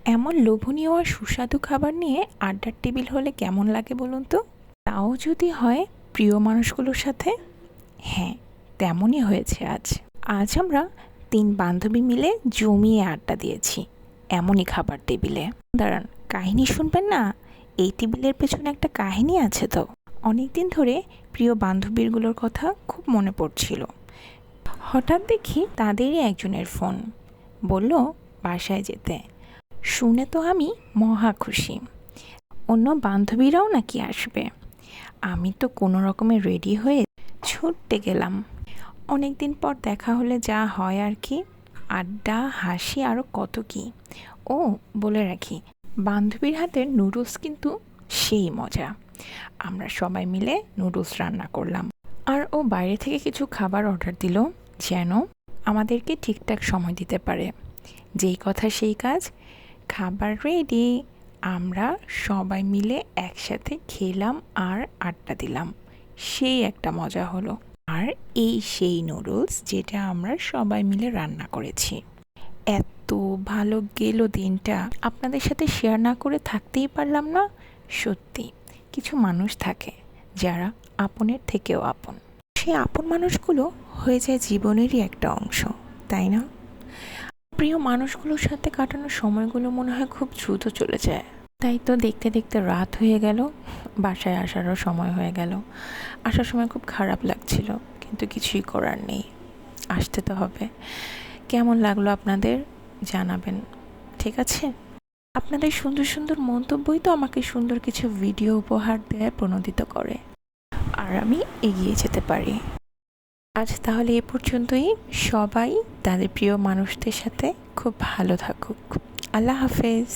এমন লোভনীয় আর সুস্বাদু খাবার নিয়ে আড্ডার টেবিল হলে কেমন লাগে বলুন তো? তাও যদি হয় প্রিয় মানুষগুলোর সাথে। হ্যাঁ, তেমনই হয়েছে আজ। আজ আমরা ৩ বান্ধবী মিলে জমিয়ে আড্ডা দিয়েছি এমনই খাবার টেবিলে। দাঁড়ান, কাহিনী শুনবেন না? এই টেবিলের পেছনে একটা কাহিনী আছে তো। অনেকদিন ধরে প্রিয় বান্ধবীগুলোর কথা খুব মনে পড়ছিল। হঠাৎ দেখি তাদেরই একজনের ফোন, বলল বাসায় যেতে। শুনে তো আমি মহা খুশি। অন্য বান্ধবীরাও নাকি আসবে। আমি তো কোনো রকমে রেডি হয়ে ছুটতে গেলাম। অনেক দিন পর দেখা হলে যা হয় আর কি, আড্ডা, হাসি, আরও কত কি। ও বলে রাখি, বান্ধবীর হাতের নুডলস কিন্তু সেই মজা। আমরা সবাই মিলে নুডলস রান্না করলাম, আর ও বাইরে থেকে কিছু খাবার অর্ডার দিল যেন আমাদেরকে ঠিকঠাক সময় দিতে পারে। যেই কথা সেই কাজ, খাবার রেডি। আমরা সবাই মিলে একসাথে খেলাম আর আড্ডা দিলাম। সেই একটা মজা হলো। আর এই সেই নুডলস যেটা আমরা সবাই মিলে রান্না করেছি। এত ভালো গেল দিনটা, আপনাদের সাথে শেয়ার না করে থাকতেই পারলাম না। সত্যি কিছু মানুষ থাকে যারা আপনের থেকেও আপন। সেই আপন মানুষগুলো হয়ে যায় জীবনেরই একটা অংশ, তাই না? প্রিয় মানুষগুলোর সাথে কাটানো সময়গুলো মনে হয় খুব দ্রুত চলে যায়। তাই তো দেখতে দেখতে রাত হয়ে গেল, বাসায় আসারও সময় হয়ে গেল। আসার সময় খুব খারাপ লাগছিল, কিন্তু কিছুই করার নেই, আসতে তো হবে। কেমন লাগলো আপনাদের জানাবেন, ঠিক আছে? আপনাদের সুন্দর সুন্দর মন্তব্যই তো আমাকে সুন্দর কিছু ভিডিও উপহার দেয়, প্রণোদিত করে, আর আমি এগিয়ে যেতে পারি। আজ তাহলে এ পর্যন্তই। সবাই তাদের প্রিয় মানুষদের সাথে খুব ভালো থাকুক। আল্লাহ হাফেজ।